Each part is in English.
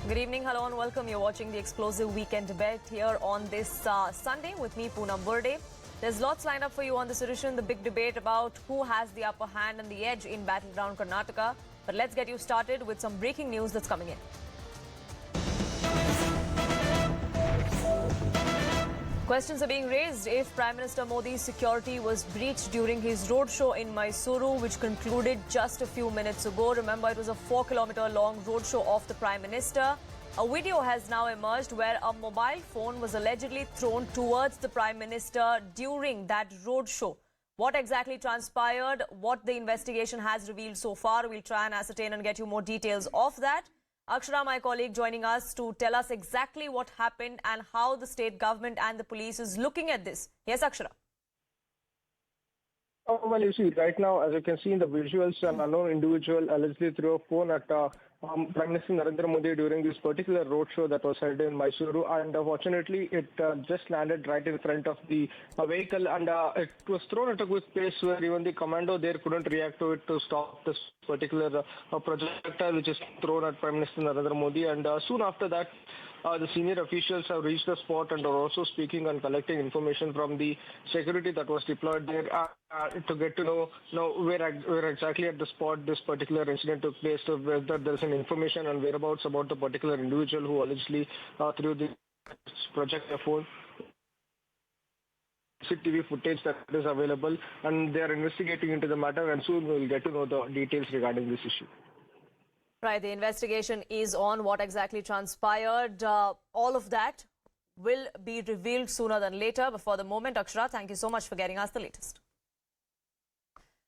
Good evening, hello and welcome. You're watching the explosive weekend debate here on this Sunday with me, Poonam Burde. There's lots lined up for you on this edition. The big debate about who has the upper hand and the edge in battleground Karnataka. But let's get you started with some breaking news that's coming in. Questions are being raised if Prime Minister Modi's security was breached during his roadshow in Mysuru, which concluded just a few minutes ago. Remember, it was a 4-kilometer long roadshow of the Prime Minister. A video has now emerged where a mobile phone was allegedly thrown towards the Prime Minister during that roadshow. What exactly transpired, what the investigation has revealed so far, we'll try and ascertain and get you more details of that. Akshara, my colleague, joining us to tell us exactly what happened and how the state government and the police is looking at this. Yes, Akshara. Oh, well, you see, right now, as you can see in the visuals, an unknown individual allegedly threw a phone at Prime Minister Narendra Modi during this particular roadshow that was held in Mysuru, and fortunately, it just landed right in front of the vehicle, and it was thrown at a good pace where even the commando there couldn't react to it to stop this particular projectile which is thrown at Prime Minister Narendra Modi. And soon after that, the senior officials have reached the spot and are also speaking and collecting information from the security that was deployed there to get to know where exactly at the spot this particular incident took place, so whether there is an information and whereabouts about the particular individual who allegedly threw the projectile phone. CCTV footage that is available, and they are investigating into the matter, and soon we will get to know the details regarding this issue. Right, the investigation is on. What exactly transpired, all of that will be revealed sooner than later. But for the moment, Akshara, thank you so much for getting us the latest.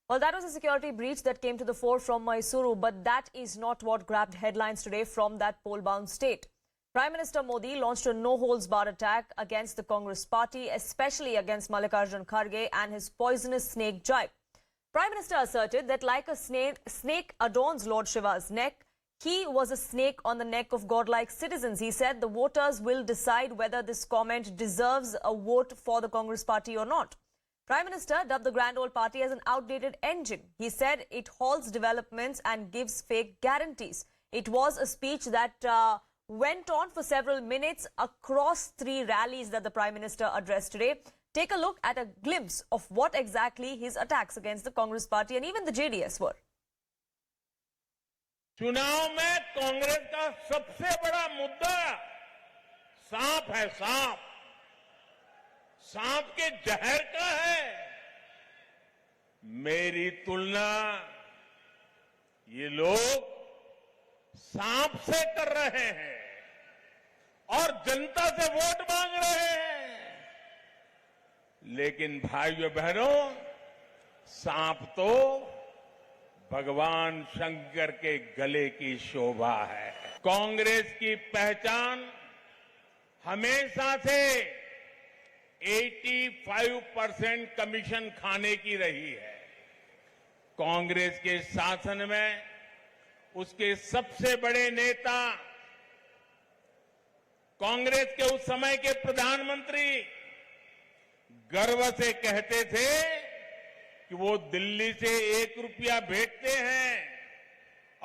Well, that was a security breach that came to the fore from Mysuru, but that is not what grabbed headlines today from that poll-bound state. Prime Minister Modi launched a no-holds-barred attack against the Congress party, especially against Mallikarjun Kharge and his poisonous snake jibe. Prime Minister asserted that like a snake adorns Lord Shiva's neck, he was a snake on the neck of godlike citizens. He said the voters will decide whether this comment deserves a vote for the Congress party or not. Prime Minister dubbed the Grand Old Party as an outdated engine. He said it halts developments and gives fake guarantees. It was a speech that went on for several minutes across 3 rallies that the Prime Minister addressed today. Take a look at a glimpse of what exactly his attacks against the Congress party and even the JDS were. चुनाव में कांग्रेस का सबसे बड़ा मुद्दा सांप है। सांप के जहर का है। मेरी तुलना ये लोग सांप से कर रहे हैं और जनता से वोट मांग रहे हैं। लेकिन भाइयों बहनों, सांप तो भगवान शंकर के गले की शोभा है। कांग्रेस की पहचान हमेशा से 85% कमीशन खाने की रही है। कांग्रेस के शासन में उसके सबसे बड़े नेता, कांग्रेस के उस समय के प्रधानमंत्री गर्व से कहते थे कि वो दिल्ली से 1 रुपया भेजते हैं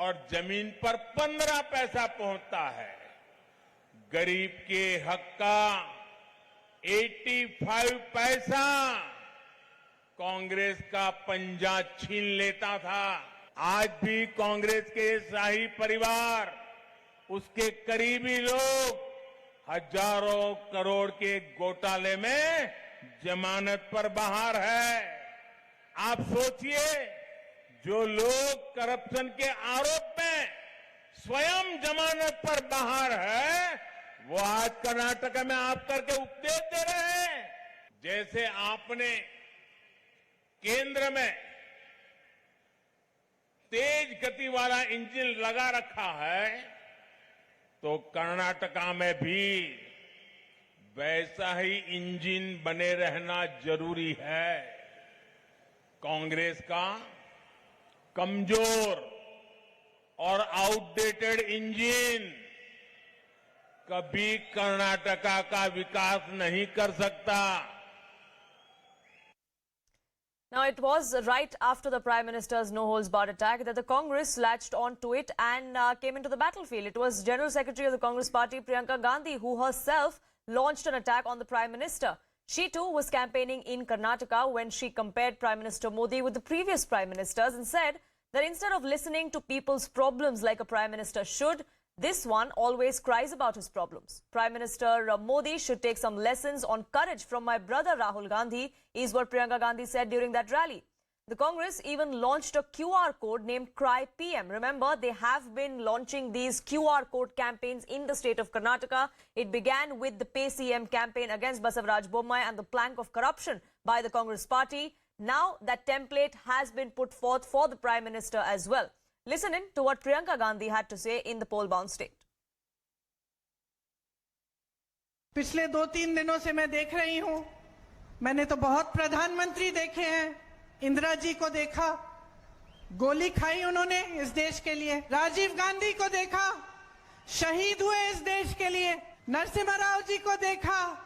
और जमीन पर 15 पैसा पहुंचता है। गरीब के हक का 85 पैसा कांग्रेस का पंजा छीन लेता था। आज भी कांग्रेस के शाही परिवार, उसके करीबी लोग हजारों करोड़ के घोटाले में जमानत पर बाहर है। आप सोचिए, जो लोग करप्शन के आरोप में स्वयं जमानत पर बाहर है, वो आज कर्नाटक में आप करके उपदेश दे रहे हैं। जैसे आपने केंद्र में तेज गति वाला इंजन लगा रखा है, तो कर्नाटका में भी वैसा ही इंजन बने रहना जरूरी है। कांग्रेस का कमजोर और आउटडेटेड इंजन कभी कर्नाटका का विकास नहीं कर सकता। Now, it was right after the Prime Minister's no-holds-barred attack that the Congress latched on to it and came into the battlefield. It was General Secretary of the Congress Party, Priyanka Gandhi, who herself launched an attack on the Prime Minister. She too was campaigning in Karnataka when she compared Prime Minister Modi with the previous Prime Ministers and said that instead of listening to people's problems like a Prime Minister should, this one always cries about his problems. Prime Minister Modi should take some lessons on courage from my brother Rahul Gandhi, is what Priyanka Gandhi said during that rally. The Congress even launched a QR code named Cry PM. Remember, they have been launching these QR code campaigns in the state of Karnataka. It began with the Pay CM campaign against Basavaraj Bommai and the plank of corruption by the Congress party. Now that template has been put forth for the Prime Minister as well. Listen in to what Priyanka Gandhi had to say in the poll-bound state. पिछले 2-3 दिनों से मैं देख रही हूं, मैंने तो बहुत प्रधानमंत्री देखे हैं। इंदिरा जी को देखा, गोली खाई उन्होंने इस देश के लिए। राजीव गांधी को देखा, शहीद हुए इस देश के लिए। नरसिम्हा राव जी को देखा,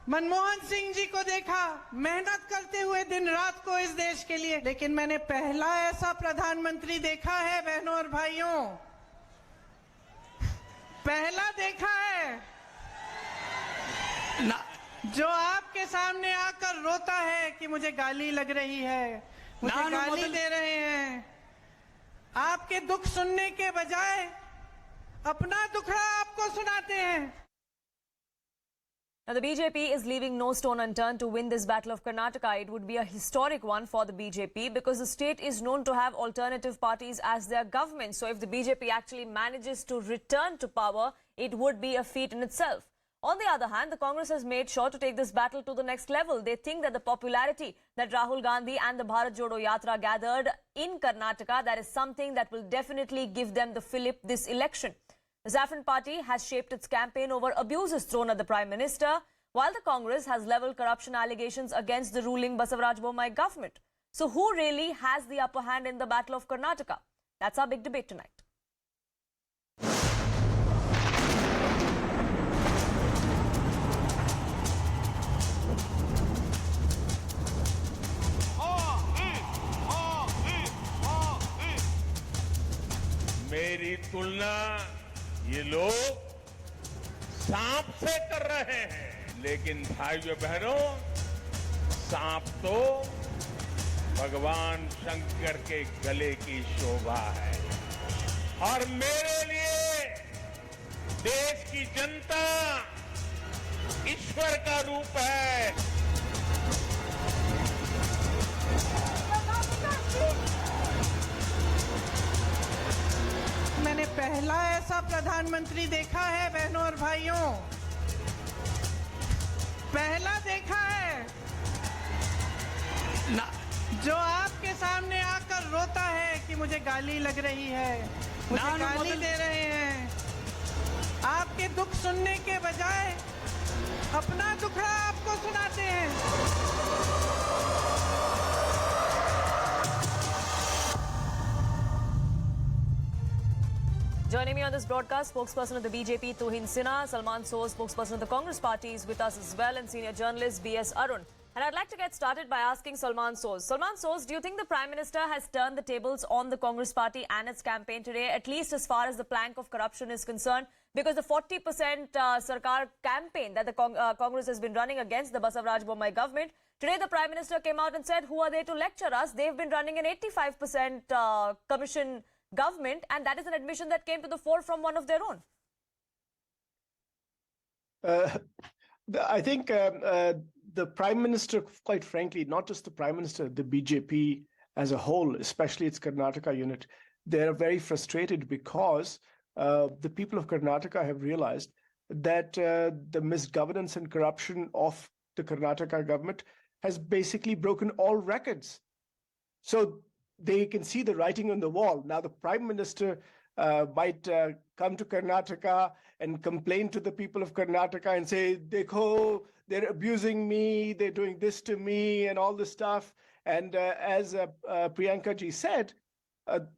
मनमोहन सिंह जी को देखा, मेहनत करते हुए दिन रात को इस देश के लिए। लेकिन मैंने पहला ऐसा प्रधानमंत्री देखा है बहनों और भाइयों, पहला देखा है ना, जो आपके सामने आकर रोता है कि मुझे गाली लग रही है, मुझे गाली दे रहे हैं। आपके दुख सुनने के बजाय अपना दुखड़ा आपको सुनाते हैं। Now, the BJP is leaving no stone unturned to win this battle of Karnataka. It would be a historic one for the BJP because the state is known to have alternative parties as their government. So if the BJP actually manages to return to power, it would be a feat in itself. On the other hand, the Congress has made sure to take this battle to the next level. They think that the popularity that Rahul Gandhi and the Bharat Jodo Yatra gathered in Karnataka, that is something that will definitely give them the fillip this election. The Saffron Party has shaped its campaign over abuses thrown at the Prime Minister, while the Congress has levelled corruption allegations against the ruling Basavaraj Bommai government. So who really has the upper hand in the Battle of Karnataka? That's our big debate tonight. मेरी तुलना ये लोग सांप से कर रहे हैं, लेकिन भाइयों बहनों, सांप तो भगवान शंकर के गले की शोभा है। और मेरे लिए देश की जनता ईश्वर का रूप है। मैंने पहला ऐसा प्रधानमंत्री देखा है बहनों और भाइयों, पहला देखा है ना, जो आपके सामने आकर रोता है कि मुझे गाली लग रही है, मुझे गाली दे रहे हैं। आपके दुख सुनने के बजाय अपना दुखड़ा आपको सुनाते हैं। Joining me on this broadcast, spokesperson of the BJP, Tuhin Sinha, Salman Soz, spokesperson of the Congress Party, is with us as well, and senior journalist B.S. Arun. And I'd like to get started by asking Salman Soz. Salman Soz, do you think the Prime Minister has turned the tables on the Congress Party and its campaign today, at least as far as the plank of corruption is concerned? Because the 40% Sarkar campaign that the Congress has been running against the Basavaraj Bommai government, today the Prime Minister came out and said, who are they to lecture us? They've been running an 85% commission government, and that is an admission that came to the fore from one of their own. I think the Prime Minister, quite frankly, not just the Prime Minister, the BJP as a whole, especially its Karnataka unit, they're very frustrated because the people of Karnataka have realized that the misgovernance and corruption of the Karnataka government has basically broken all records. So they can see the writing on the wall. Now, the Prime Minister might come to Karnataka and complain to the people of Karnataka and say, Dekho, they're abusing me, they're doing this to me, and all this stuff. And as Priyanka ji said,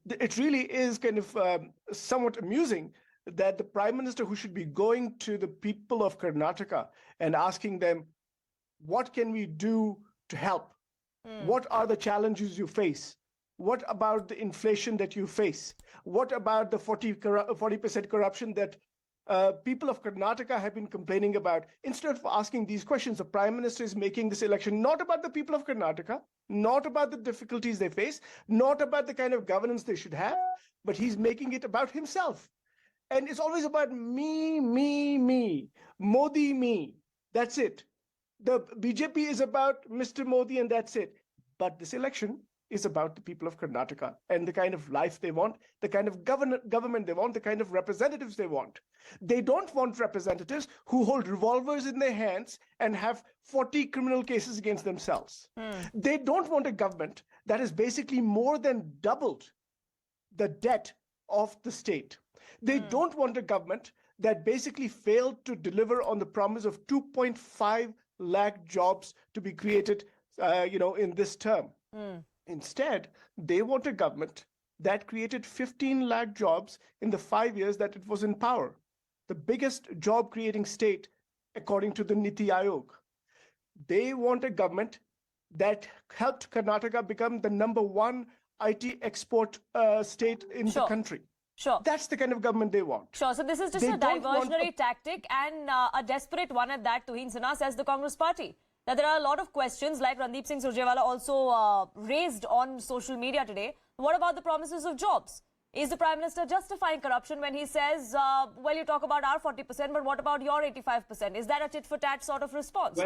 it really is kind of somewhat amusing that the Prime Minister, who should be going to the people of Karnataka and asking them, what can we do to help? What are the challenges you face? What about the inflation that you face? What about the 40% corruption that people of Karnataka have been complaining about? Instead of asking these questions, the Prime Minister is making this election not about the people of Karnataka, not about the difficulties they face, not about the kind of governance they should have, but he's making it about himself. And it's always about me, Modi, me. That's it. The BJP is about Mr. Modi and that's it. But this election is about the people of Karnataka and the kind of life they want, the kind of government they want, the kind of representatives they want. They don't want representatives who hold revolvers in their hands and have 40 criminal cases against themselves. They don't want a government that has basically more than doubled the debt of the state. They don't want a government that basically failed to deliver on the promise of 2.5 lakh jobs to be created, in this term. Instead, they want a government that created 15 lakh jobs in the 5 years that it was in power, the biggest job creating state according to the Niti Aayog. They want a government that helped Karnataka become the #1 IT export state in the country. Sure. That's the kind of government they want. Sure. So this is just a diversionary tactic and a desperate one at that, Tuhin Sinha, says the Congress party. Now, there are a lot of questions, like Randeep Singh Surjewala also raised on social media today. What about the promises of jobs? Is the Prime Minister justifying corruption when he says, well, you talk about our 40%, but what about your 85%? Is that a tit-for-tat sort of response?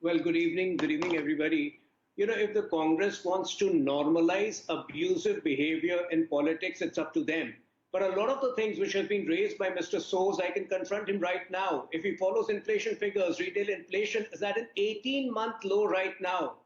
Well, good evening, everybody. If the Congress wants to normalize abusive behavior in politics, it's up to them. But a lot of the things which have been raised by Mr. Soos, I can confront him right now. If he follows inflation figures, retail inflation is at an 18-month low right now.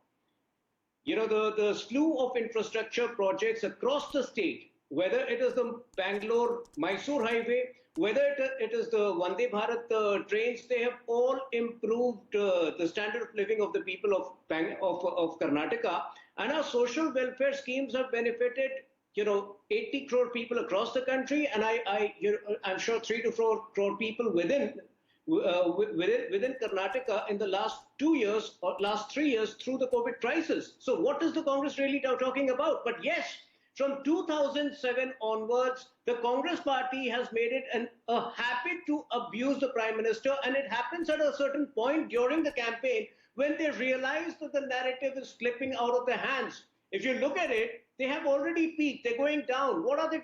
The slew of infrastructure projects across the state, whether it is the Bangalore-Mysore highway, whether it is the Vande Bharat trains, they have all improved the standard of living of the people of Karnataka. And our social welfare schemes have benefited 80 crore people across the country, and I'm sure 3 to 4 crore people within Karnataka in the last 2 years or last 3 years through the COVID crisis. So what is the Congress really talking about? But yes, from 2007 onwards, the Congress party has made it a habit to abuse the Prime Minister, and it happens at a certain point during the campaign when they realize that the narrative is slipping out of their hands. If you look at it, they have already peaked. They're going down. What are they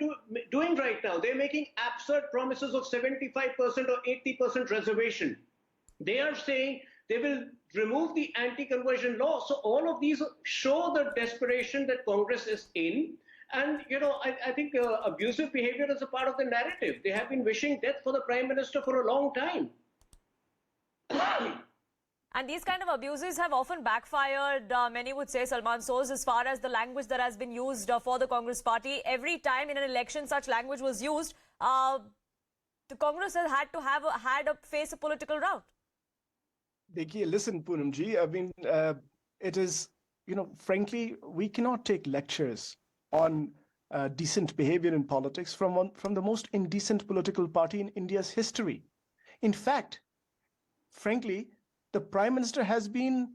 doing right now? They're making absurd promises of 75% or 80% reservation. They are saying they will remove the anti-conversion law. So all of these show the desperation that Congress is in. And, I think abusive behavior is a part of the narrative. They have been wishing death for the Prime Minister for a long time. And these kind of abuses have often backfired, many would say, Salman Soos, as far as the language that has been used for the Congress party. Every time in an election such language was used, the Congress has had to face a political rout. Dekhiye, listen, Poonamji, I mean, it is, frankly, we cannot take lectures on decent behavior in politics from the most indecent political party in India's history. In fact, frankly, the Prime Minister has been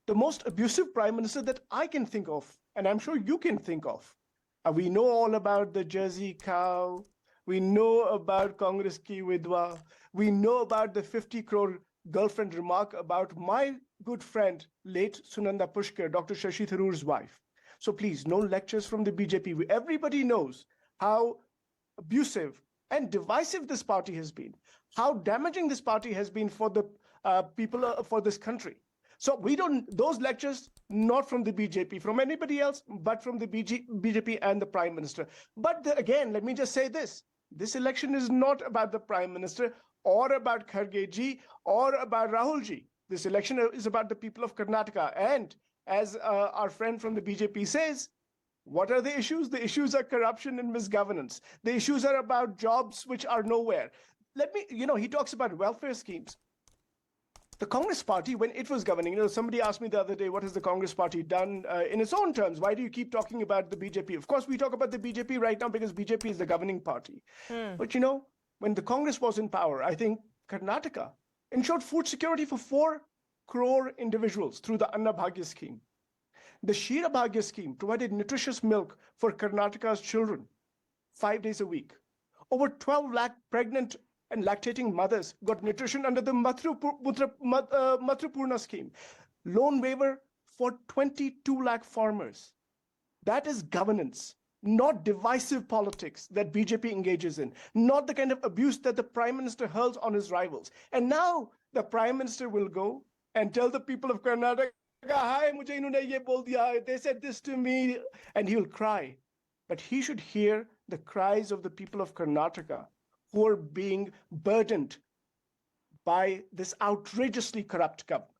the most abusive Prime Minister that I can think of, and I'm sure you can think of. We know all about the Jersey cow. We know about Congress ki Vidwa. We know about the 50 crore girlfriend remark about my good friend, late Sunanda Pushkar, Dr. Shashi Tharoor's wife. So please, no lectures from the BJP. Everybody knows how abusive and divisive this party has been, how damaging this party has been for the people for this country. So those lectures, not from the BJP, from anybody else, but from the BJP and the Prime Minister. But again, let me just say this. This election is not about the Prime Minister or about Kharge ji or about Rahul ji. This election is about the people of Karnataka. And as our friend from the BJP says, what are the issues? The issues are corruption and misgovernance. The issues are about jobs which are nowhere. He talks about welfare schemes. The Congress party, when it was governing, somebody asked me the other day, what has the Congress party done in its own terms? Why do you keep talking about the BJP? Of course, we talk about the BJP right now because BJP is the governing party. But, when the Congress was in power, I think Karnataka ensured food security for 4 crore individuals through the Anna Bhagya scheme. The Shira Bhagya scheme provided nutritious milk for Karnataka's children 5 days a week. Over 12 lakh pregnant and lactating mothers got nutrition under the Matrupurna scheme. Loan waiver for 22 lakh farmers. That is governance, not divisive politics that BJP engages in, not the kind of abuse that the Prime Minister hurls on his rivals. And now the Prime Minister will go and tell the people of Karnataka, hi, mujhe inhone ye bol diya, they said this to me, and he will cry. But he should hear the cries of the people of Karnataka who are being burdened by this outrageously corrupt government.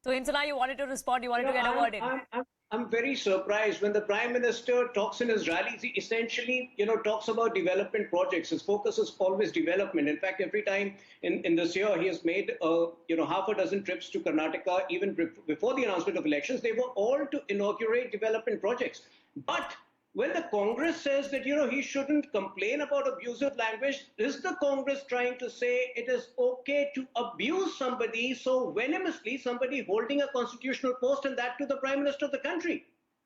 So, Insana, you wanted to respond, you wanted to get a word in. I'm very surprised when the Prime Minister talks in his rallies. He essentially, talks about development projects. His focus is always development. In fact, every time in this year, he has made, half a dozen trips to Karnataka, even before the announcement of elections. They were all to inaugurate development projects. But when the Congress says that, he shouldn't complain about abusive language, is the Congress trying to say it is okay to abuse somebody so venomously, somebody holding a constitutional post, and that to the Prime Minister of the country?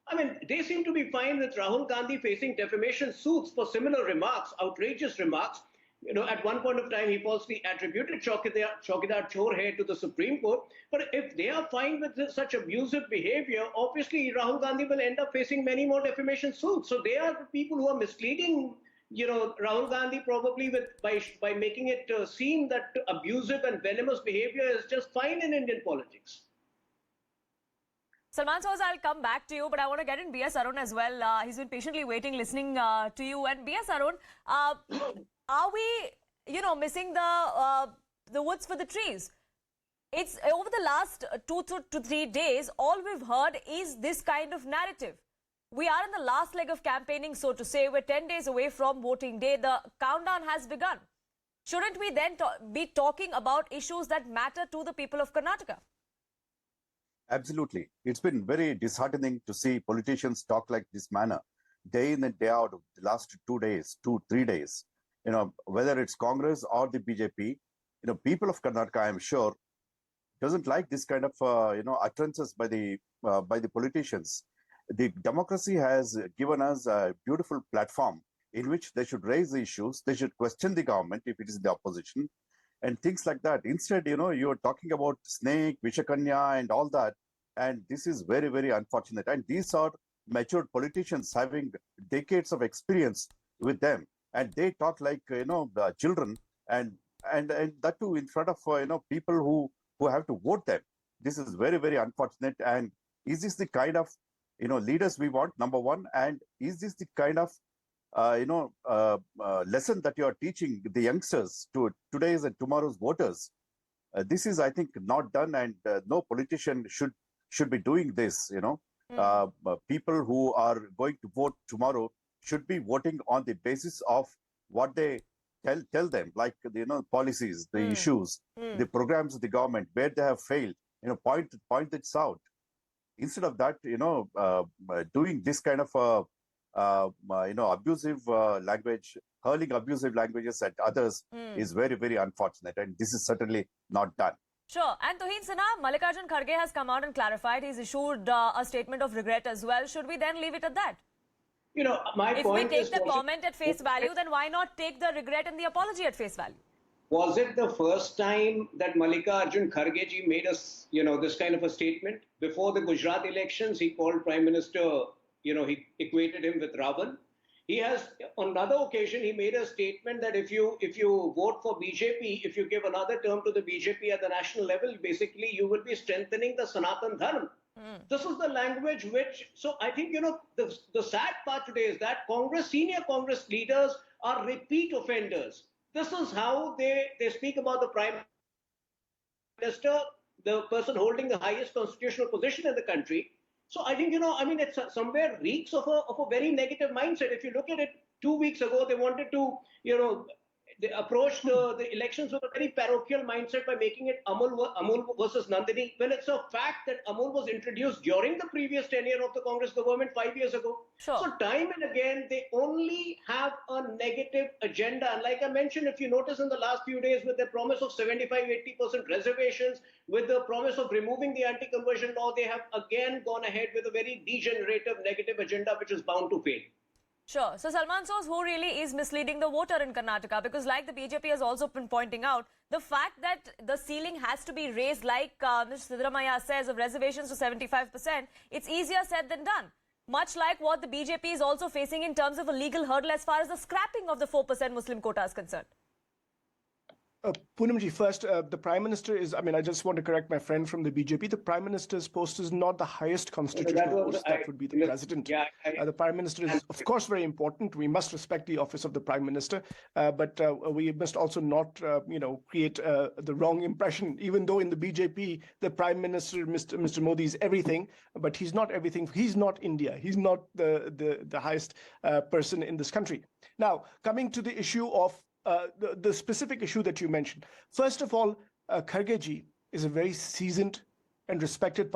I mean, they seem to be fine with Rahul Gandhi facing defamation suits for similar remarks, outrageous remarks. At one point of time, he falsely attributed Chaukidar Chor Hai to the Supreme Court. But if they are fine with such abusive behavior, obviously Rahul Gandhi will end up facing many more defamation suits. So they are the people who are misleading, Rahul Gandhi probably by making it seem that abusive and venomous behavior is just fine in Indian politics. Salman Soz, I'll come back to you, but I want to get in B.S. Arun as well. He's been patiently waiting, listening to you. And B.S. Arun, are we, missing the woods for the trees? It's over the last 2 to 3 days, all we've heard is this kind of narrative. We are in the last leg of campaigning, so to say. We're 10 days away from voting day. The countdown has begun. Shouldn't we then be talking about issues that matter to the people of Karnataka? Absolutely. It's been very disheartening to see politicians talk like this manner, day in and day out of the last 2 days, 2-3 days. Whether it's Congress or the BJP, people of Karnataka, I'm sure, doesn't like this kind of, utterances by the politicians. The democracy has given us a beautiful platform in which they should raise the issues. They should question the government if it is in the opposition and things like that. Instead, you're talking about snake, Vishakanya and all that. And this is very, very unfortunate. And these are matured politicians having decades of experience with them. And they talk like, children and that too in front of, people who have to vote them. This is very, very unfortunate. And is this the kind of, leaders we want, number one? And is this the kind of, lesson that you are teaching the youngsters to today's and tomorrow's voters? This is, I think, not done, and no politician should be doing this. People who are going to vote tomorrow should be voting on the basis of what they tell them, like policies, the issues, the programs of the government, where they have failed. Point this out. Instead of that, doing this kind of abusive language, hurling abusive languages at others is very, very unfortunate, and this is certainly not done. Sure. And Tuhin Sinha, Mallikarjun Kharge has come out and clarified. He's issued a statement of regret as well. Should we then leave it at that? If we take the comment at face value, then why not take the regret and the apology at face value? Was it the first time that Mallikarjun Kharge ji made us, this kind of a statement? Before the Gujarat elections, he called Prime Minister, he equated him with Ravan. He has, on another occasion, he made a statement that if you vote for BJP, if you give another term to the BJP at the national level, basically you will be strengthening the Sanatan Dharma. This is the language which, so I think, the sad part today is that senior Congress leaders are repeat offenders. This is how they speak about the Prime Minister, the person holding the highest constitutional position in the country. So I think, it's somewhere reeks of a very negative mindset. If you look at it, 2 weeks ago, they wanted to, they approached the elections with a very parochial mindset by making it Amul versus Nandini, when it's a fact that Amul was introduced during the previous tenure of the Congress government 5 years ago. Sure. So time and again, they only have a negative agenda. And like I mentioned, if you notice in the last few days, with the promise of 75-80% reservations, with the promise of removing the anti-conversion law, they have again gone ahead with a very degenerative negative agenda, which is bound to fail. Sure. So, Salman Soz, who really is misleading the voter in Karnataka? Because like the BJP has also been pointing out, the fact that the ceiling has to be raised, like Mr. Siddaramaiah says, of reservations to 75%, it's easier said than done. Much like what the BJP is also facing in terms of a legal hurdle as far as the scrapping of the 4% Muslim quota is concerned. Poonamji, first, the Prime Minister is, I just want to correct my friend from the BJP. The Prime Minister's post is not the highest constitutional post. That would be the President. The Prime Minister is, of course, very important. We must respect the office of the Prime Minister. But we must also not, create the wrong impression. Even though in the BJP, the Prime Minister, Mr. Modi, is everything, but he's not everything. He's not India. He's not the highest person in this country. Now, coming to the issue of the specific issue that you mentioned. First of all, Kharge ji is a very seasoned and respected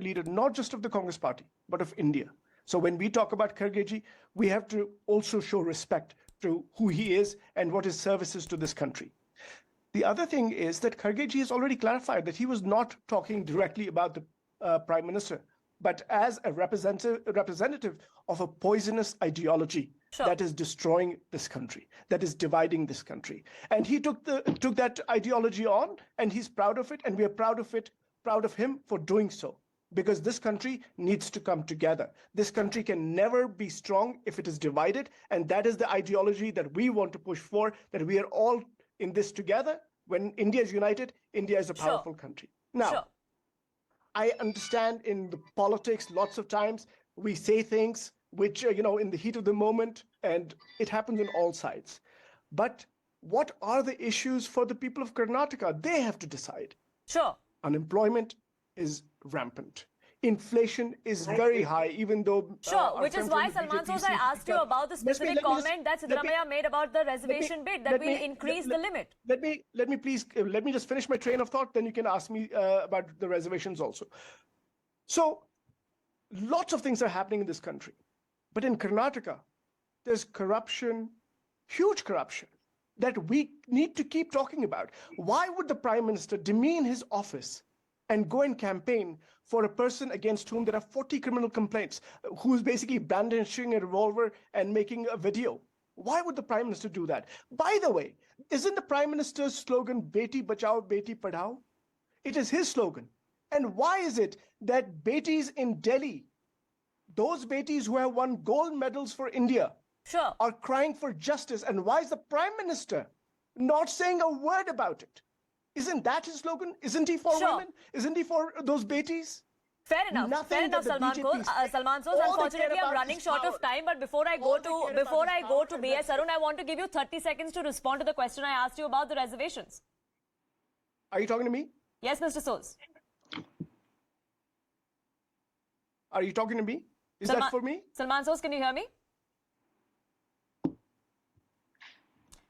leader, not just of the Congress party, but of India. So when we talk about Kharge ji, we have to also show respect to who he is and what his services to this country. The other thing is that Kharge ji has already clarified that he was not talking directly about the Prime Minister, but as a representative of a poisonous ideology. Sure. That is destroying this country, that is dividing this country. And he took that ideology on, and he's proud of it, and we are proud of him for doing so. Because this country needs to come together. This country can never be strong if it is divided, and that is the ideology that we want to push for, that we are all in this together. When India is united, India is a powerful country. Now, I understand in the politics, lots of times we say things which, in the heat of the moment, and it happens on all sides. But what are the issues for the people of Karnataka? They have to decide. Sure. Unemployment is rampant. Inflation is very high, even though... Sure, which is why, Salman Soz, I asked you about the specific comment that Siddaramaiah made about the reservation bid, that will increase the limit. Let me just finish my train of thought, then you can ask me about the reservations also. So, lots of things are happening in this country. But in Karnataka, there's corruption, huge corruption, that we need to keep talking about. Why would the Prime Minister demean his office and go and campaign for a person against whom there are 40 criminal complaints, who is basically brandishing a revolver and making a video? Why would the Prime Minister do that? By the way, isn't the Prime Minister's slogan, Beti Bachao, Beti Padhao? It is his slogan. And why is it that Betis in Delhi, those Betis who have won gold medals for India, are crying for justice? And why is the Prime Minister not saying a word about it? Isn't that his slogan? Isn't he for women? Isn't he for those Betis? Fair enough, Salman Soz. Unfortunately, I'm running short of time. But before I go to B.S. Arun, I want to give you 30 seconds to respond to the question I asked you about the reservations. Are you talking to me? Yes, Mr. Soz. Are you talking to me? Is that for me? Salman Soz, can you hear me?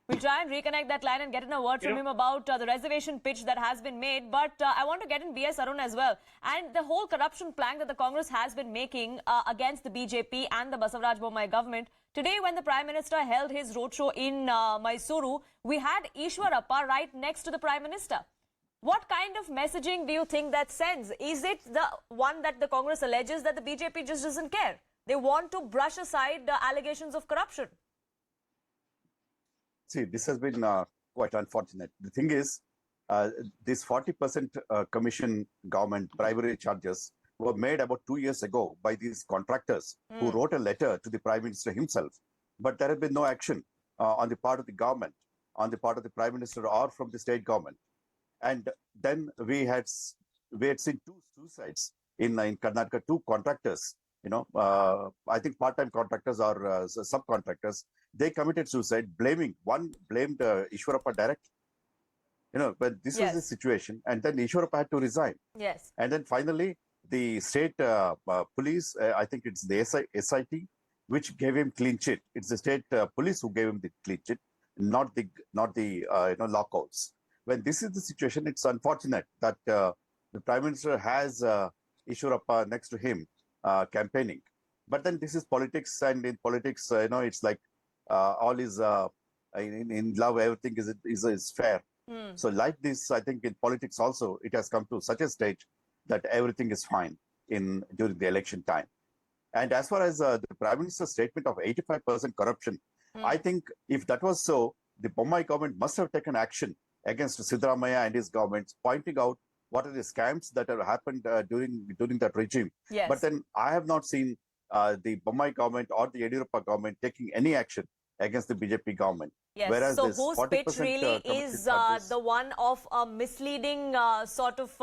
We'll try and reconnect that line and get in a word from him about the reservation pitch that has been made. But I want to get in B.S. Arun as well. And the whole corruption plank that the Congress has been making against the BJP and the Basavaraj Bommai government. Today, when the Prime Minister held his roadshow in Mysuru, we had Ishwarappa right next to the Prime Minister. What kind of messaging do you think that sends? Is it the one that the Congress alleges that the BJP just doesn't care? They want to brush aside the allegations of corruption. See, this has been quite unfortunate. The thing is, this 40% commission government bribery charges were made about 2 years ago by these contractors who wrote a letter to the Prime Minister himself. But there has been no action on the part of the government, on the part of the Prime Minister or from the state government. And then we had seen 2 suicides in Karnataka, 2 contractors, I think part-time contractors or subcontractors. They committed suicide, one blamed Ishwarappa direct. But this was the situation. And then Ishwarappa had to resign. Yes. And then finally, the state police, I think it's the SIT, which gave him clean chit. It's the state police who gave him the clean chit. not the lockouts. When this is the situation, it's unfortunate that the Prime Minister has Ishurappa next to him campaigning. But then this is politics, and in politics, it's like all is in love, everything is fair. So like this, I think in politics also, it has come to such a stage that everything is fine during the election time. And as far as the Prime Minister's statement of 85% corruption, I think if that was so, the Bommai government must have taken action against Siddaramaiah and his government, pointing out what are the scams that have happened during that regime. Yes. But then I have not seen the Bommai government or the Yediyurappa government taking any action against the BJP government. Yes, Whereas so this whose 40% pitch really is the one of a misleading sort of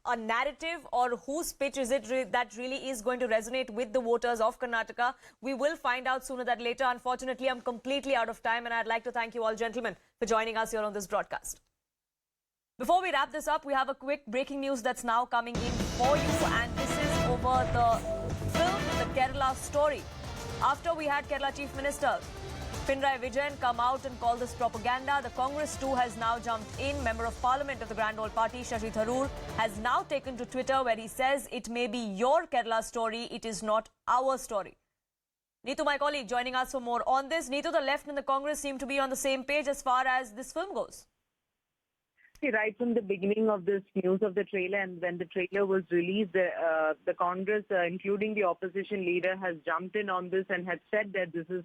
a narrative, or whose pitch is it that really is going to resonate with the voters of Karnataka? We will find out sooner than later. Unfortunately, I'm completely out of time, and I'd like to thank you all, gentlemen, for joining us here on this broadcast. Before we wrap this up, we have a quick breaking news that's now coming in for you, and this is over the film The Kerala Story. After we had Kerala Chief Minister Pinarayi Vijayan come out and call this propaganda, the Congress too has now jumped in. Member of Parliament of the Grand Old Party, Shashi Tharoor, has now taken to Twitter where he says, "It may be your Kerala story, it is not our story." Neetu, my colleague, joining us for more on this. Neetu, the left and the Congress seem to be on the same page as far as this film goes. Right from the beginning of this news of the trailer, and when the trailer was released, the Congress, including the opposition leader, has jumped in on this and has said that this is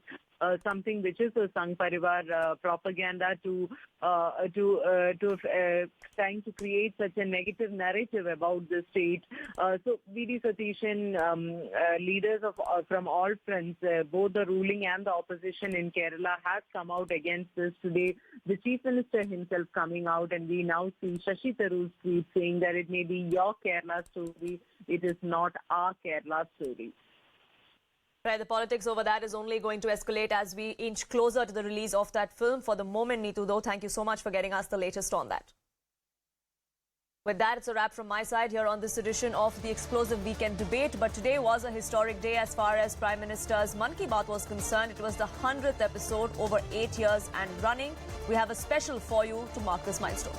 something which is a Sangh Parivar propaganda to trying to create such a negative narrative about the state. So V.D. Satishan, leaders from all fronts, both the ruling and the opposition in Kerala, have come out against this today. The Chief Minister himself coming out, and we now see Shashi Tharoor's tweet saying that it may be your Kerala story, it is not our Kerala story. Right, the politics over that is only going to escalate as we inch closer to the release of that film. For the moment, Neetu, though, thank you so much for getting us the latest on that. With that, it's a wrap from my side here on this edition of the Explosive Weekend Debate. But today was a historic day as far as Prime Minister's Mann Ki Baat was concerned. It was the 100th episode over 8 years and running. We have a special for you to mark this milestone.